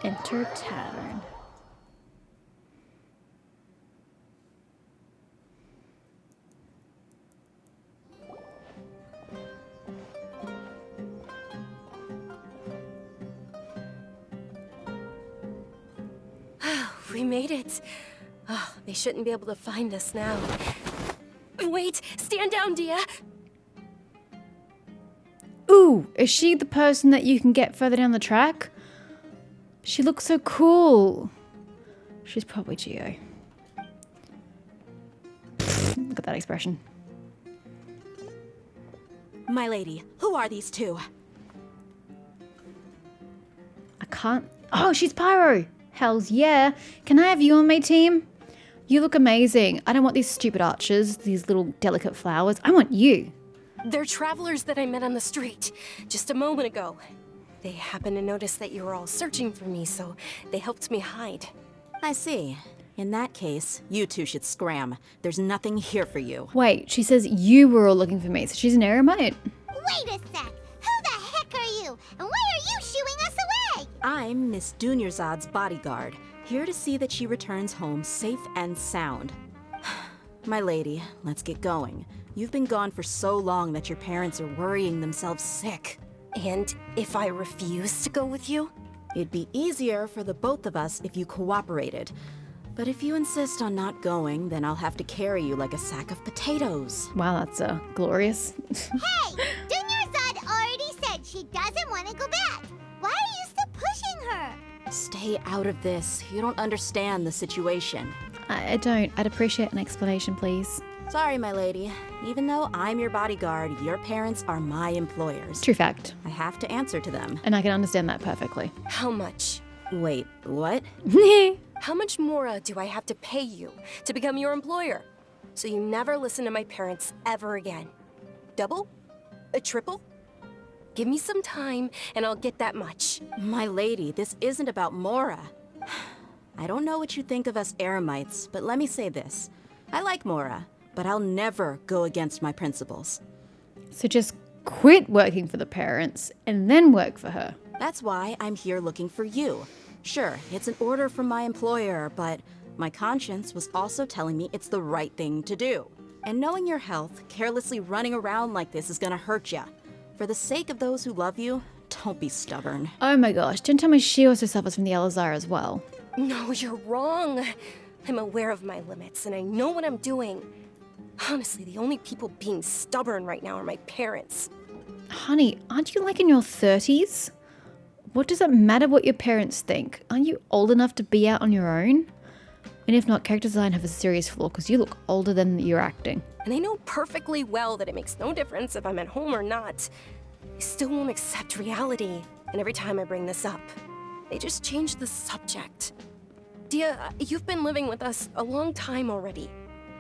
Enter Tavern. We made it. Oh, they shouldn't be able to find us now. Wait, stand down, Dia. Ooh, is she the person that you can get further down the track? She looks so cool. She's probably Geo. Look at that expression. My lady, who are these two? I can't... Oh, she's Pyro! Hells yeah. Can I have you on my team? You look amazing. I don't want these stupid archers, these little delicate flowers. I want you. They're travelers that I met on the street just a moment ago. They happened to notice that you were all searching for me, so they helped me hide. I see. In that case, you two should scram. There's nothing here for you. Wait, she says you were all looking for me, so she's an eremite. Wait a sec! Who the heck are you? And why are you shooing us away? I'm Miss Dunyarzad's bodyguard, here to see that she returns home safe and sound. My lady, let's get going. You've been gone for so long that your parents are worrying themselves sick. And if I refuse to go with you? It'd be easier for the both of us if you cooperated. But if you insist on not going, then I'll have to carry you like a sack of potatoes. Wow, that's glorious. Hey! Dunyarzad already said she doesn't want to go back. Why are you still pushing her? Stay out of this. You don't understand the situation. I don't. I'd appreciate an explanation, please. Sorry, my lady. Even though I'm your bodyguard, your parents are my employers. True fact. I have to answer to them. And I can understand that perfectly. How much? Wait, what? How much more do I have to pay you to become your employer? So you never listen to my parents ever again. Double? A triple? Give me some time and I'll get that much. My lady, this isn't about Mora. I don't know what you think of us eremites, but let me say this. I like Mora, but I'll never go against my principles. So just quit working for the parents and then work for her. That's why I'm here looking for you. Sure, it's an order from my employer, but my conscience was also telling me it's the right thing to do. And knowing your health, carelessly running around like this is gonna hurt ya. For the sake of those who love you, don't be stubborn. Oh my gosh, don't tell me she also suffers from the Elazar as well. No, you're wrong. I'm aware of my limits and I know what I'm doing. Honestly, the only people being stubborn right now are my parents. Honey, aren't you like in your 30s? What does it matter what your parents think? Aren't you old enough to be out on your own? And if not, character design have a serious flaw because you look older than you're acting. And I know perfectly well that it makes no difference if I'm at home or not. They still won't accept reality. And every time I bring this up, they just change the subject. Dia, you've been living with us a long time already.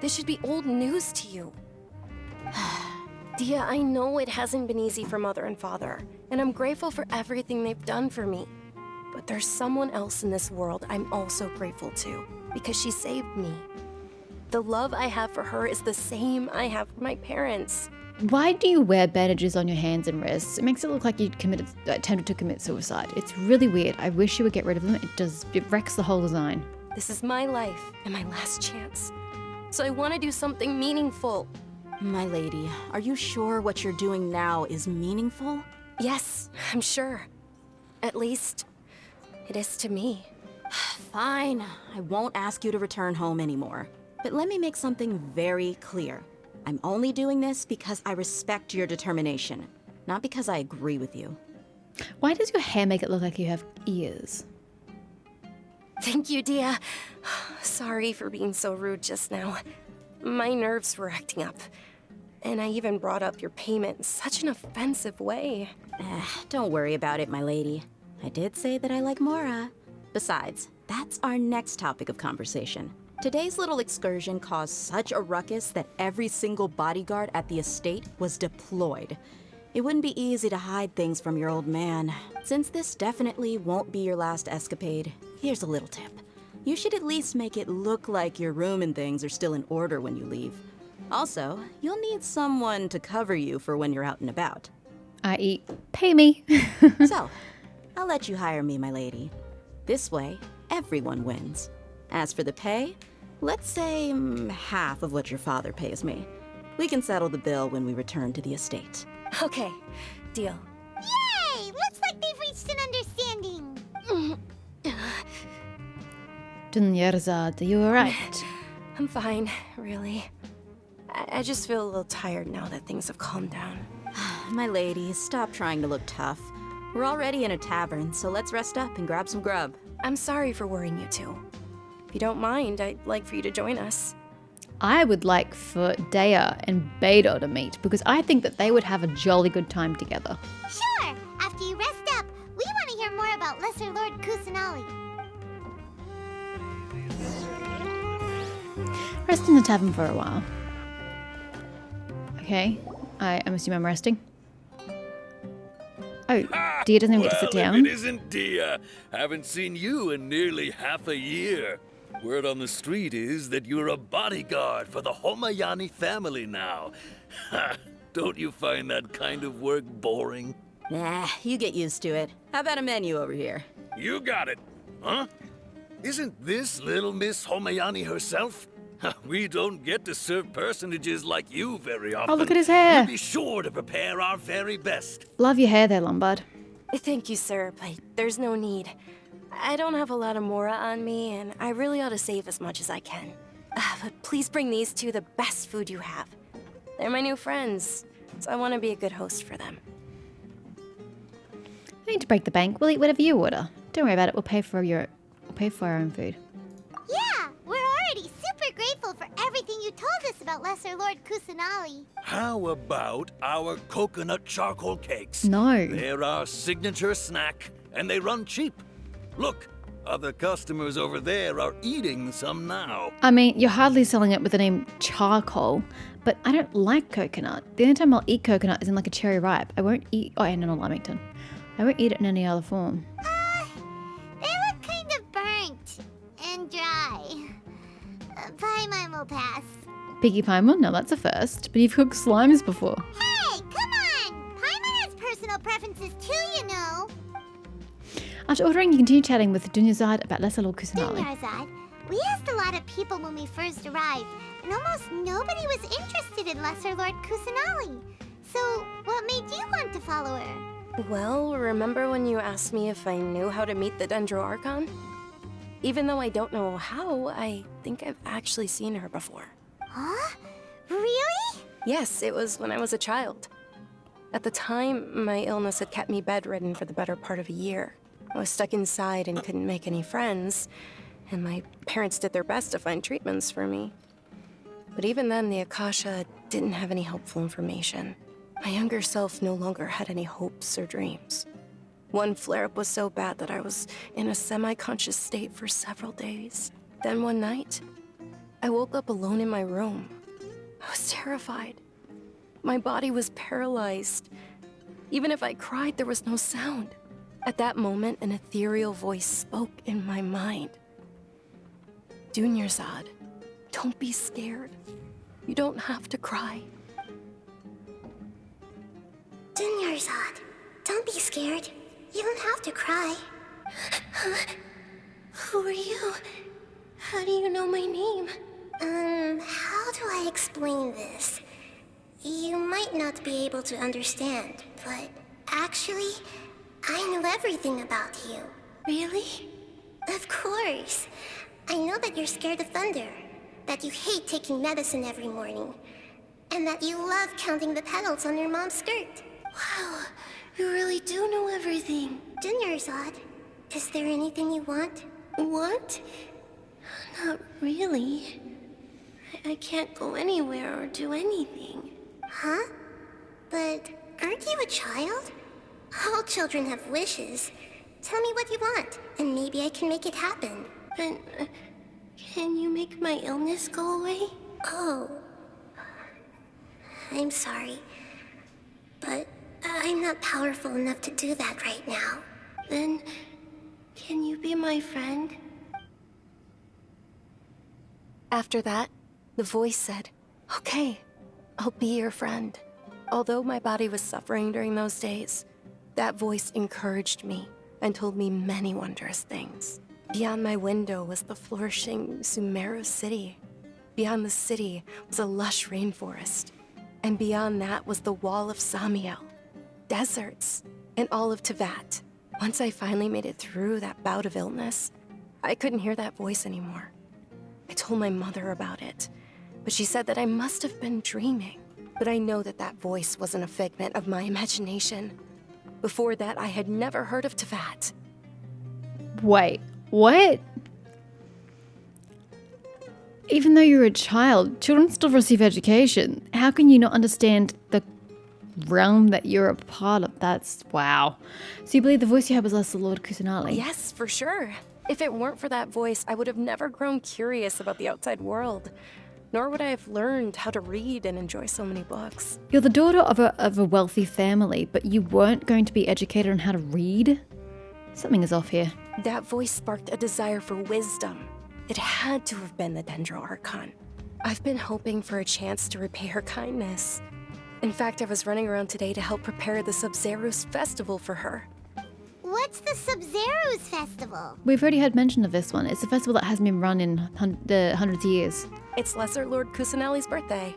This should be old news to you. Dia, I know it hasn't been easy for Mother and Father, and I'm grateful for everything they've done for me. But there's someone else in this world I'm also grateful to, because she saved me. The love I have for her is the same I have for my parents. Why do you wear bandages on your hands and wrists? It makes it look like you attempted to commit suicide. It's really weird. I wish you would get rid of them. It wrecks the whole design. This is my life and my last chance. So I want to do something meaningful. My lady, are you sure what you're doing now is meaningful? Yes, I'm sure. At least, it is to me. Fine, I won't ask you to return home anymore. But let me make something very clear. I'm only doing this because I respect your determination, not because I agree with you. Why does your hair make it look like you have ears? Thank you, Dia. Sorry for being so rude just now. My nerves were acting up. And I even brought up your payment in such an offensive way. Don't worry about it, my lady. I did say that I like Mora. Besides, that's our next topic of conversation. Today's little excursion caused such a ruckus that every single bodyguard at the estate was deployed. It wouldn't be easy to hide things from your old man. Since this definitely won't be your last escapade, here's a little tip. You should at least make it look like your room and things are still in order when you leave. Also, you'll need someone to cover you for when you're out and about. I.e., pay me. So, I'll let you hire me, my lady. This way, everyone wins. As for the pay, let's say half of what your father pays me. We can settle the bill when we return to the estate. Okay, deal. Yay! Looks like they've reached an understanding. Dunyarzad, are you alright? I'm fine, really. I just feel a little tired now that things have calmed down. My lady, stop trying to look tough. We're already in a tavern, so let's rest up and grab some grub. I'm sorry for worrying you two. If you don't mind, I'd like for you to join us. I would like for Dea and Beidou to meet because I think that they would have a jolly good time together. Sure! After you rest up, we want to hear more about Lesser Lord Kusanali. Rest in the tavern for a while. Okay, I'm assuming I'm resting. Oh, Dea doesn't even get to sit down. If it isn't Dea. Haven't seen you in nearly half a year. Word on the street is that you're a bodyguard for the Homayani family now. Don't you find that kind of work boring? Nah, you get used to it. How about a menu over here? You got it. Huh? Isn't this little Miss Homayani herself? We don't get to serve personages like you very often. Oh, look at his hair. We'll be sure to prepare our very best. Love your hair there, Lombard. Thank you, sir, but there's no need. I don't have a lot of Mora on me, and I really ought to save as much as I can. But please bring these two the best food you have. They're my new friends, so I want to be a good host for them. I need to break the bank. We'll eat whatever you order. Don't worry about it. We'll pay for our own food. Yeah, we're already super grateful for everything you told us about Lesser Lord Kusanali. How about our coconut charcoal cakes? No. They're our signature snack, and they run cheap. Look, other customers over there are eating some now. I mean, you're hardly selling it with the name charcoal, but I don't like coconut. The only time I'll eat coconut is in like a cherry ripe. I won't eat, and in a lamington. I won't eat it in any other form. They look kind of burnt and dry. Paimon will pass. Piggy Paimon? No, that's a first. But you've cooked slimes before. Hey, come on! Paimon has personal preferences too, you know. After ordering, you continue chatting with Dunyarzad about Lesser Lord Kusanali. Dunyarzad, we asked a lot of people when we first arrived, and almost nobody was interested in Lesser Lord Kusanali. So, what made you want to follow her? Well, remember when you asked me if I knew how to meet the Dendro Archon? Even though I don't know how, I think I've actually seen her before. Huh? Really? Yes, it was when I was a child. At the time, my illness had kept me bedridden for the better part of a year. I was stuck inside and couldn't make any friends, and my parents did their best to find treatments for me. But even then, the Akasha didn't have any helpful information. My younger self no longer had any hopes or dreams. One flare-up was so bad that I was in a semi-conscious state for several days. Then one night, I woke up alone in my room. I was terrified. My body was paralyzed. Even if I cried, there was no sound. At that moment, an ethereal voice spoke in my mind. Dunyarzad, don't be scared. You don't have to cry. Dunyarzad, don't be scared. You don't have to cry. Who are you? How do you know my name? How do I explain this? You might not be able to understand, but actually, I know everything about you. Really? Of course. I know that you're scared of thunder, that you hate taking medicine every morning, and that you love counting the petals on your mom's skirt. Wow, you really do know everything. Dunyarzad, is there anything you want? Want? Not really. I can't go anywhere or do anything. Huh? But aren't you a child? All children have wishes. Tell me what you want, and maybe I can make it happen. But, can you make my illness go away? Oh. I'm sorry. But I'm not powerful enough to do that right now. Then, can you be my friend? After that, the voice said, "Okay, I'll be your friend." Although my body was suffering during those days, that voice encouraged me, and told me many wondrous things. Beyond my window was the flourishing Sumeru city. Beyond the city was a lush rainforest. And beyond that was the wall of Samiel, deserts, and all of Teyvat. Once I finally made it through that bout of illness, I couldn't hear that voice anymore. I told my mother about it, but she said that I must have been dreaming. But I know that that voice wasn't a figment of my imagination. Before that, I had never heard of Teyvat. Wait, what? Even though you're a child, children still receive education. How can you not understand the realm that you're a part of? That's wow. So you believe the voice you had was Lesser Lord Kusanali? Yes, for sure. If it weren't for that voice, I would have never grown curious about the outside world. Nor would I have learned how to read and enjoy so many books. You're the daughter of a wealthy family, but you weren't going to be educated on how to read? Something is off here. That voice sparked a desire for wisdom. It had to have been the Dendro Archon. I've been hoping for a chance to repay her kindness. In fact, I was running around today to help prepare the Sub-Zeruz festival for her. What's the Sub-Zeruz festival? We've already had mention of this one. It's a festival that hasn't been run in the hundreds of years. It's Lesser Lord Kusanali's birthday,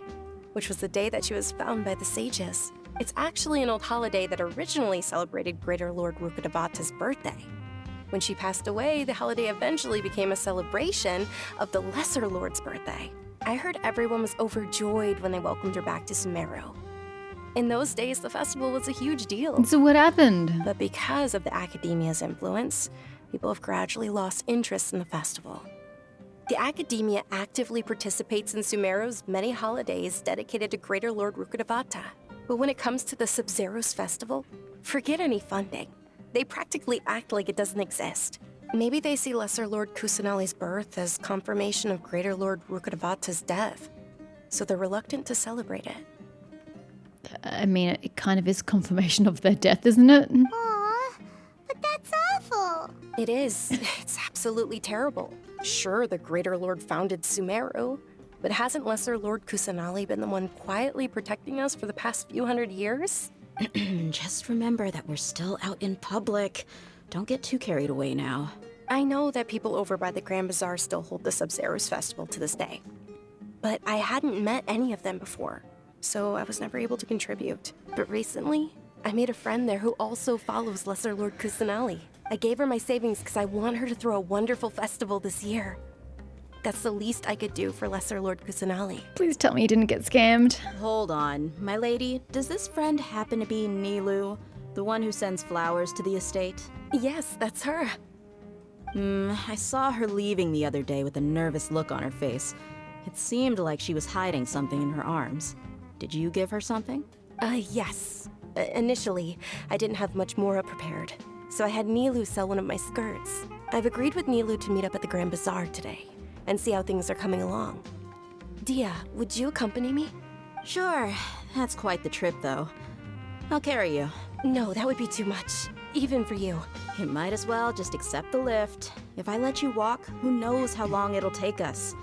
which was the day that she was found by the sages. It's actually an old holiday that originally celebrated Greater Lord Rukkhadevata's birthday. When she passed away, the holiday eventually became a celebration of the Lesser Lord's birthday. I heard everyone was overjoyed when they welcomed her back to Sumeru. In those days, the festival was a huge deal. So what happened? But because of the Academia's influence, people have gradually lost interest in the festival. The Academia actively participates in Sumeru's many holidays dedicated to Greater Lord Rukkhadevata. But when it comes to the Sub-Zeruz festival, forget any funding. They practically act like it doesn't exist. Maybe they see Lesser Lord Kusanali's birth as confirmation of Greater Lord Rukkhadevata's death, so they're reluctant to celebrate it. I mean, it kind of is confirmation of their death, isn't it? Aw, but that's awful. It is. It's absolutely terrible. Sure, the Greater Lord founded Sumeru, but hasn't Lesser Lord Kusanali been the one quietly protecting us for the past few hundred years? Just remember that we're still out in public. Don't get too carried away now. I know that people over by the Grand Bazaar still hold the Sub-Zeruz festival to this day, but I hadn't met any of them before, so I was never able to contribute. But recently, I made a friend there who also follows Lesser Lord Kusanali. I gave her my savings because I want her to throw a wonderful festival this year. That's the least I could do for Lesser Lord Kusanali. Please tell me you didn't get scammed. Hold on, my lady. Does this friend happen to be Nilou, the one who sends flowers to the estate? Yes, that's her. I saw her leaving the other day with a nervous look on her face. It seemed like she was hiding something in her arms. Did you give her something? Yes. Initially, I didn't have much more prepared, so I had Nilou sell one of my skirts. I've agreed with Nilou to meet up at the Grand Bazaar today and see how things are coming along. Dia, would you accompany me? Sure. That's quite the trip, though. I'll carry you. No, that would be too much, even for you. You might as well just accept the lift. If I let you walk, who knows how long it'll take us.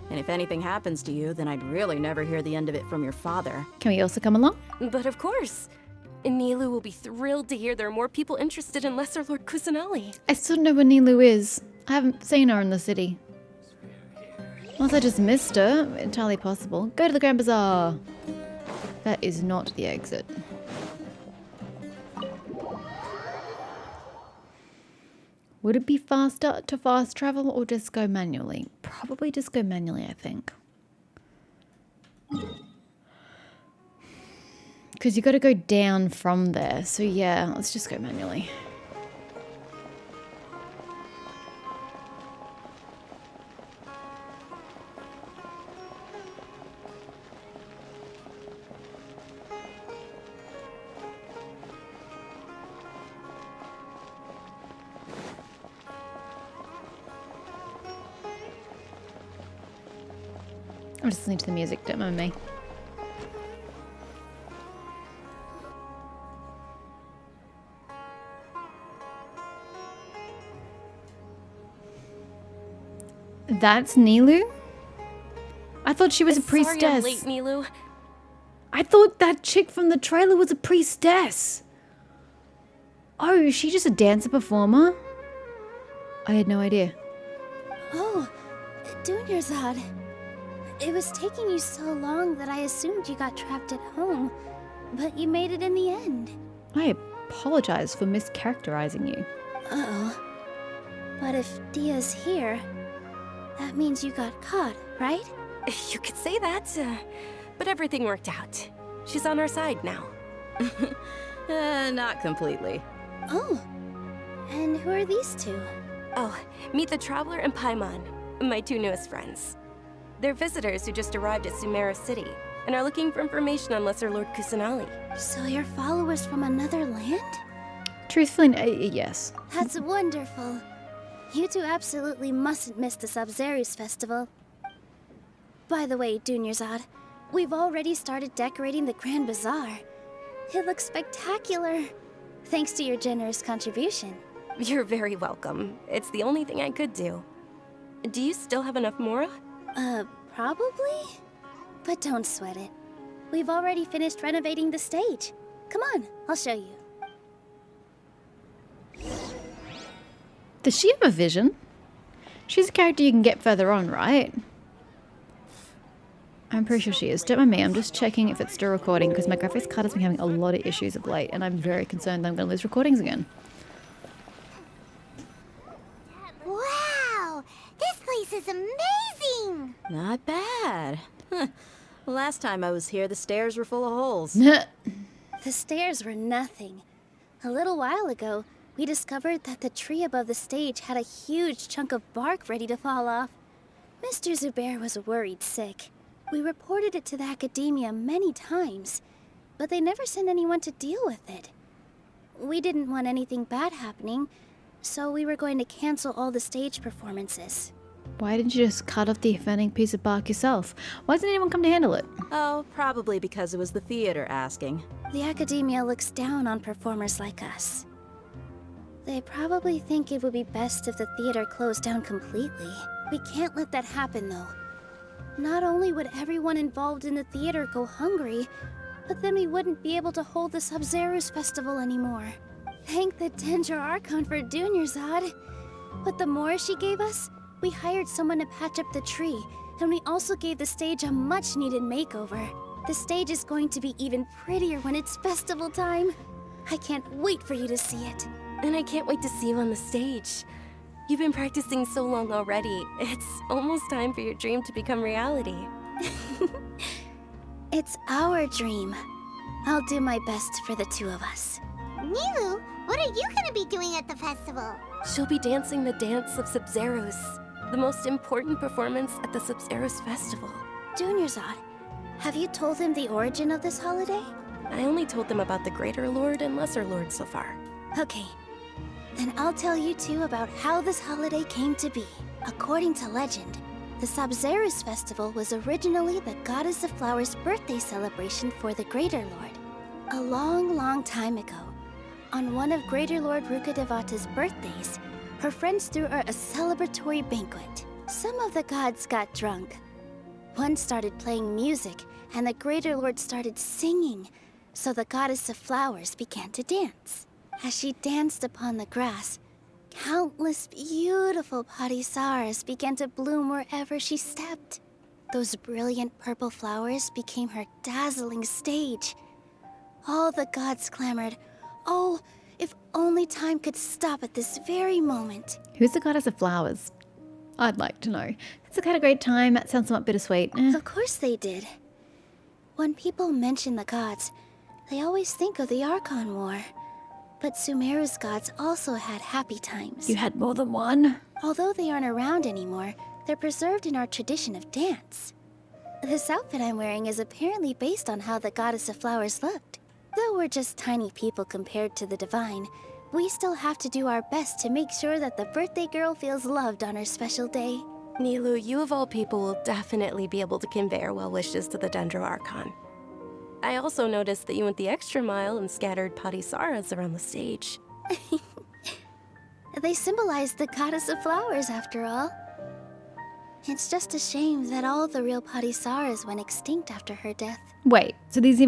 And if anything happens to you, then I'd really never hear the end of it from your father. Can we also come along? But of course. Nilou will be thrilled to hear there are more people interested in Lesser Lord Kusanali. I still don't know where Nilou is. I haven't seen her in the city. Unless I just missed her. Entirely possible. Go to the Grand Bazaar. That is not the exit. Would it be faster to fast travel or just go manually? Probably just go manually, I think. Because you got to go down from there. So yeah, let's just go manually. I'm just listening to the music, don't mind me. That's Nilou? I thought she was a priestess. Sorry I'm late, Nilou. I thought that chick from the trailer was a priestess. Oh, is she just a dancer performer? I had no idea. Oh, Dunyarzad. It was taking you so long that I assumed you got trapped at home, but you made it in the end. I apologize for mischaracterizing you. Uh-oh. But if Dia's here, that means you got caught, right? You could say that, but everything worked out. She's on our side now. Not completely. Oh, and who are these two? Oh, meet the Traveler and Paimon, my two newest friends. They're visitors who just arrived at Sumeru City and are looking for information on Lesser Lord Kusanali. So you're followers from another land? Truthfully, yes. That's wonderful. You two absolutely mustn't miss the Sub-Zeruz festival. By the way, Dunyarzad, we've already started decorating the Grand Bazaar. It looks spectacular, thanks to your generous contribution. You're very welcome. It's the only thing I could do. Do you still have enough Mora? Probably? But don't sweat it. We've already finished renovating the stage. Come on, I'll show you. Does she have a vision? She's a character you can get further on, right? I'm pretty sure she is. Don't mind me, I'm just checking if it's still recording because my graphics card has been having a lot of issues of late and I'm very concerned that I'm going to lose recordings again. Wow! This place is amazing! Not bad. Huh. Last time I was here, the stairs were full of holes. The stairs were nothing. A little while ago, we discovered that the tree above the stage had a huge chunk of bark ready to fall off. Mr. Zubair was worried sick. We reported it to the academia many times, but they never sent anyone to deal with it. We didn't want anything bad happening, so we were going to cancel all the stage performances. Why didn't you just cut off the offending piece of bark yourself? Why doesn't anyone come to handle it? Oh, probably because it was the theater asking. The academia looks down on performers like us. They probably think it would be best if the theater closed down completely. We can't let that happen, though. Not only would everyone involved in the theater go hungry, but then we wouldn't be able to hold the Sub-Zeruz festival anymore. Thank the Dendro Archon for Dunyarzad. With the Mora she gave us, we hired someone to patch up the tree, and we also gave the stage a much-needed makeover. The stage is going to be even prettier when it's festival time. I can't wait for you to see it. And I can't wait to see you on the stage. You've been practicing so long already. It's almost time for your dream to become reality. It's our dream. I'll do my best for the two of us. Nilou, what are you gonna be doing at the festival? She'll be dancing the dance of Sub-Zeruz, the most important performance at the Sub-Zeruz festival. Dunyarzad, have you told them the origin of this holiday? I only told them about the Greater Lord and Lesser Lord so far. Okay. Then I'll tell you two about how this holiday came to be. According to legend, the Sub-Zeruz festival was originally the Goddess of Flowers' birthday celebration for the Greater Lord. A long, long time ago, on one of Greater Lord Rukkhadevata's birthdays, her friends threw her a celebratory banquet. Some of the gods got drunk. One started playing music, and the Greater Lord started singing, so the Goddess of Flowers began to dance. As she danced upon the grass, countless beautiful parisaras began to bloom wherever she stepped. Those brilliant purple flowers became her dazzling stage. All the gods clamored, "Oh, if only time could stop at this very moment." Who's the goddess of flowers? I'd like to know. It's a kind of great time. That sounds somewhat bittersweet. Of course they did. When people mention the gods, they always think of the Archon War. But Sumeru's gods also had happy times. You had more than one? Although they aren't around anymore, they're preserved in our tradition of dance. This outfit I'm wearing is apparently based on how the Goddess of Flowers looked. Though we're just tiny people compared to the divine, we still have to do our best to make sure that the birthday girl feels loved on her special day. Nilou, you of all people will definitely be able to convey our well wishes to the Dendro Archon. I also noticed that you went the extra mile and scattered parisaras around the stage. They symbolize the Goddess of Flowers, after all. It's just a shame that all the real parisaras went extinct after her death. Wait, so these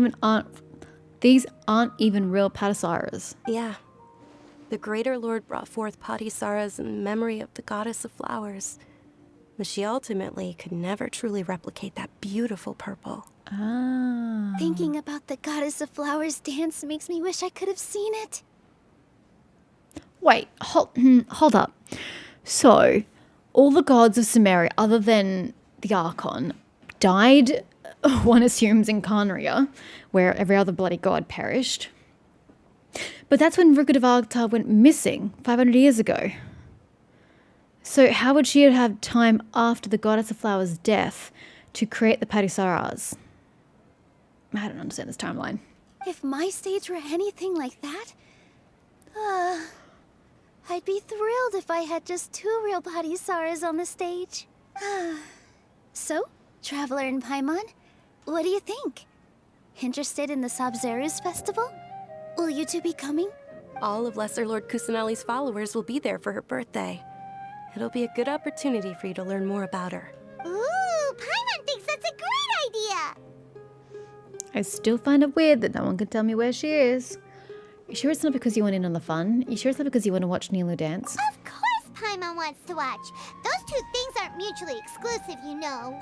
aren't even real parisaras? Yeah. The Greater Lord brought forth Patisaras in memory of the goddess of flowers. But she ultimately could never truly replicate that beautiful purple. Ah. Thinking about the Goddess of Flowers dance makes me wish I could have seen it. Wait, hold up. So, all the gods of Sumeria, other than the Archon, died, one assumes, in Khaenri'ah, where every other bloody god perished. But that's when Rukkhadevata went missing 500 years ago. So how would she have time after the Goddess of Flowers' death to create the Patisaras? I don't understand this timeline. If my stage were anything like that, I'd be thrilled if I had just 2 real Patisaras on the stage. So, Traveler and Paimon, what do you think? Interested in the Sub-Zeruz festival? Will you two be coming? All of Lesser Lord Kusanali's followers will be there for her birthday. It'll be a good opportunity for you to learn more about her. Ooh, Paimon thinks that's a great idea! I still find it weird that no one can tell me where she is. You sure it's not because you want in on the fun? You sure it's not because you want to watch Nilou dance? Of course Paimon wants to watch. Those two things aren't mutually exclusive, you know.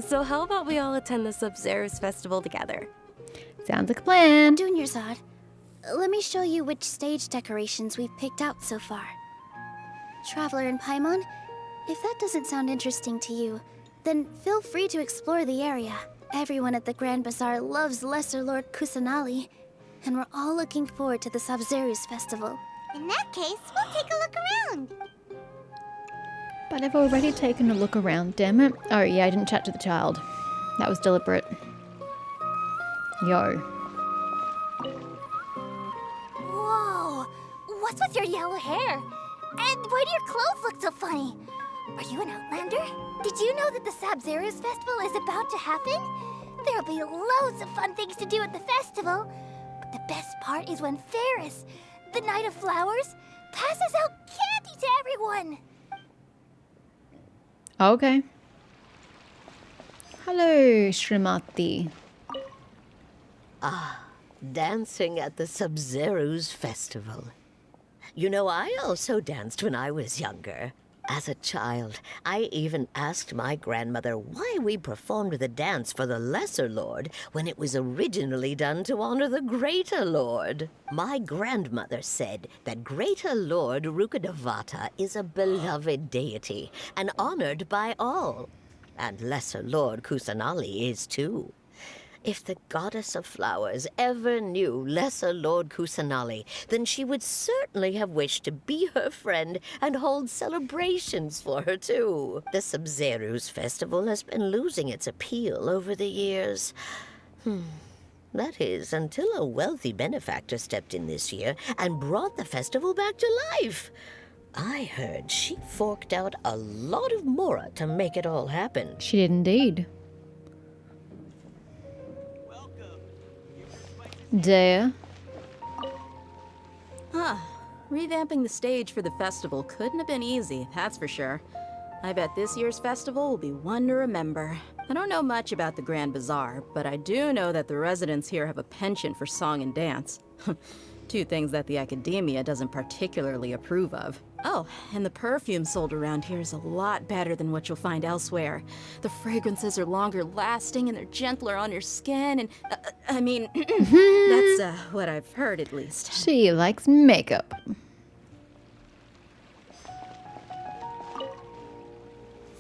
So how about we all attend the Sub-Zeruz festival together? Sounds like a plan. Junior Zod, let me show you which stage decorations we've picked out so far. Traveler and Paimon, if that doesn't sound interesting to you, then feel free to explore the area. Everyone at the Grand Bazaar loves Lesser Lord Kusanali, and we're all looking forward to the Sub-Zeruz festival. In that case, we'll take a look around. But I've already taken a look around, damn it. Oh yeah, I didn't chat to the child. That was deliberate. Yo. Whoa! What's with your yellow hair? And why do your clothes look so funny? Are you an Outlander? Did you know that the Sub-Zeruz festival is about to happen? There'll be loads of fun things to do at the festival. But the best part is when Ferris, the Knight of Flowers, passes out candy to everyone. Okay. Hello, Srimati. Dancing at the Sub-Zeruz festival. You know, I also danced when I was younger. As a child, I even asked my grandmother why we performed the dance for the Lesser Lord when it was originally done to honor the Greater Lord. My grandmother said that Greater Lord Rukkhadevata is a beloved deity and honored by all. And Lesser Lord Kusanali is too. If the Goddess of Flowers ever knew Lesser Lord Kusanali, then she would certainly have wished to be her friend and hold celebrations for her, too. The Sub-Zeruz festival has been losing its appeal over the years. That is, until a wealthy benefactor stepped in this year and brought the festival back to life. I heard she forked out a lot of mora to make it all happen. She did indeed. Dea. Revamping the stage for the festival couldn't have been easy, that's for sure. I bet this year's festival will be one to remember. I don't know much about the Grand Bazaar, but I do know that the residents here have a penchant for song and dance. 2 things that the academia doesn't particularly approve of. Oh, and the perfume sold around here is a lot better than what you'll find elsewhere. The fragrances are longer lasting and they're gentler on your skin and, that's what I've heard at least. She likes makeup.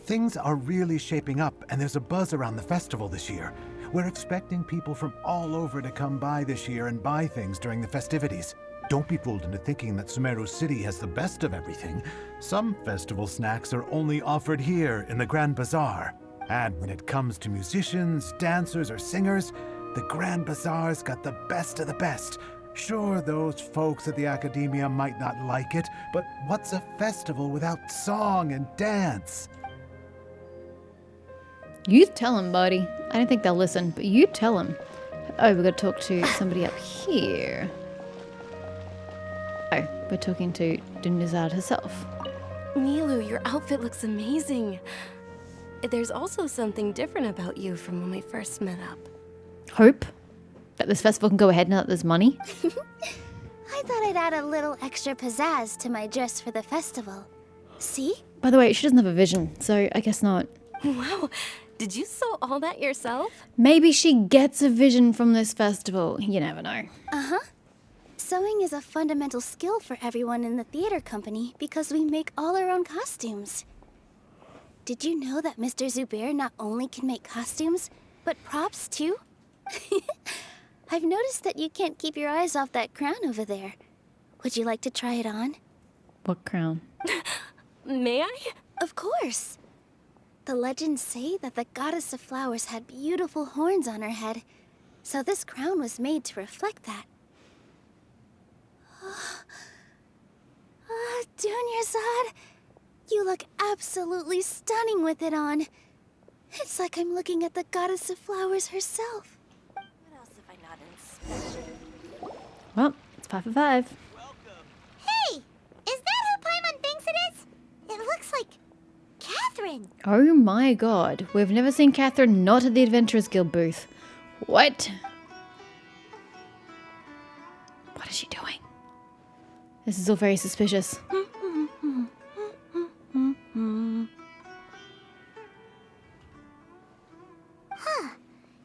Things are really shaping up, and there's a buzz around the festival this year. We're expecting people from all over to come by this year and buy things during the festivities. Don't be fooled into thinking that Sumeru City has the best of everything. Some festival snacks are only offered here in the Grand Bazaar. And when it comes to musicians, dancers, or singers, the Grand Bazaar's got the best of the best. Sure, those folks at the academia might not like it, but what's a festival without song and dance? You tell him, buddy. I don't think they'll listen, but you tell him. Oh, we've got to talk to somebody up here. Oh, we're talking to Dunizad herself. Nilou, your outfit looks amazing. There's also something different about you from when we first met up. Hope that this festival can go ahead now that there's money. I'd thought I'd add a little extra pizzazz to my dress for the festival. See? By the way, she doesn't have a vision, so I guess not. Wow, did you sew all that yourself? Maybe she gets a vision from this festival. You never know. Uh-huh. Sewing is a fundamental skill for everyone in the theater company because we make all our own costumes. Did you know that Mr. Zubair not only can make costumes, but props too? I've noticed that you can't keep your eyes off that crown over there. Would you like to try it on? What crown? May I? Of course. The legends say that the goddess of flowers had beautiful horns on her head, so this crown was made to reflect that. Dunyarzad, you look absolutely stunning with it on. It's like I'm looking at the goddess of flowers herself. What else have I not inspected? Well, it's 5 for 5. Hey! Is that who Paimon thinks it is? It looks like Katheryne. Oh my god, we've never seen Katheryne not at the Adventurers Guild booth. What? What is she doing? This is all very suspicious.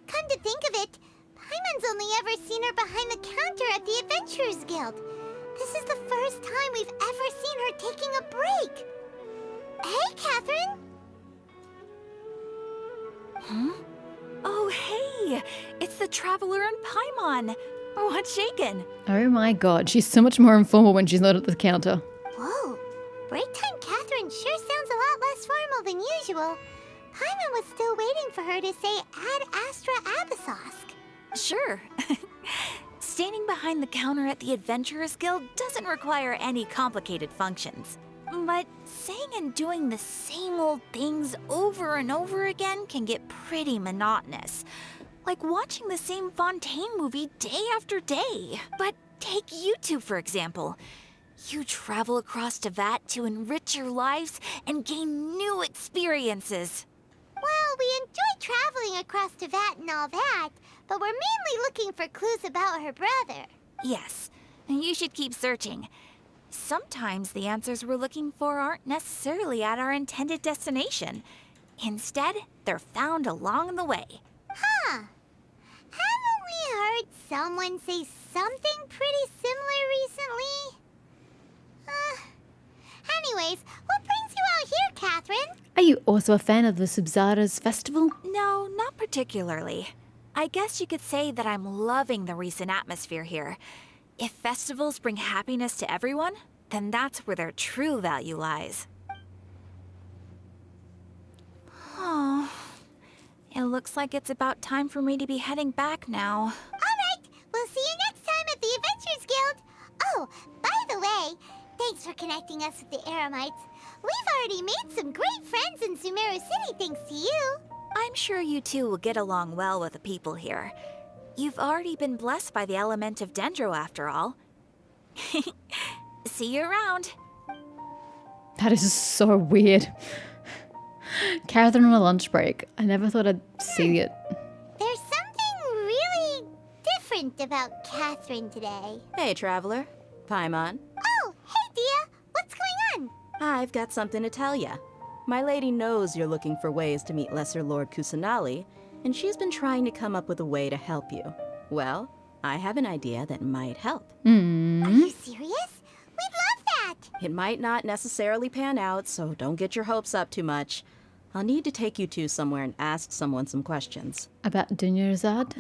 Come to think of it, Paimon's only ever seen her behind the counter at the Adventurers Guild. This is the first time we've ever seen her taking a break. Hey, Katheryne! Oh, hey! It's the Traveler and Paimon! What's shaken? Oh my god, she's so much more informal when she's not at the counter. Whoa, break time Katheryne sure sounds a lot less formal than usual. Paimon was still waiting for her to say Ad Astra Abyssosque. Sure. Standing behind the counter at the Adventurers Guild doesn't require any complicated functions. But saying and doing the same old things over and over again can get pretty monotonous. Like watching the same Fontaine movie day after day. But take you two, for example. You travel across Teyvat to enrich your lives and gain new experiences. Well, we enjoy traveling across Teyvat and all that, but we're mainly looking for clues about her brother. Yes, and you should keep searching. Sometimes the answers we're looking for aren't necessarily at our intended destination. Instead, they're found along the way. Huh. Haven't we heard someone say something pretty similar recently? Anyways, what brings you out here, Katheryne? Are you also a fan of the Sub-Zeruz festival? No, not particularly. I guess you could say that I'm loving the recent atmosphere here. If festivals bring happiness to everyone, then that's where their true value lies. Oh, it looks like it's about time for me to be heading back now. Alright, we'll see you next time at the Adventurers Guild. Oh, by the way, thanks for connecting us with the Eremites. We've already made some great friends in Sumeru City thanks to you. I'm sure you two will get along well with the people here. You've already been blessed by the element of Dendro after all. See you around. That is so weird. Katheryne on a lunch break. I never thought I'd see it. There's something really different about Katheryne today. Hey, Traveler. Paimon. Oh, hey, Dia. What's going on? I've got something to tell ya. My lady knows you're looking for ways to meet Lesser Lord Kusanali, and she's been trying to come up with a way to help you. Well, I have an idea that might help. Are you serious? We'd love that. It might not necessarily pan out, so don't get your hopes up too much. I'll need to take you two somewhere and ask someone some questions. About Dunyarzad?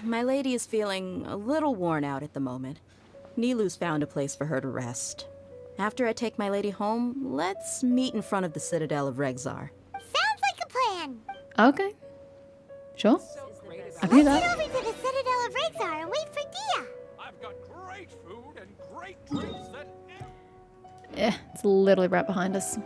My lady is feeling a little worn out at the moment. Nilou's found a place for her to rest. After I take my lady home, let's meet in front of the Citadel of Regzar. Sounds like a plan. Okay. Sure. I can do Let's that. head over to the Citadel of Regzar and wait for Dia. I've got great food and great drinks that Yeah, it's literally right behind us.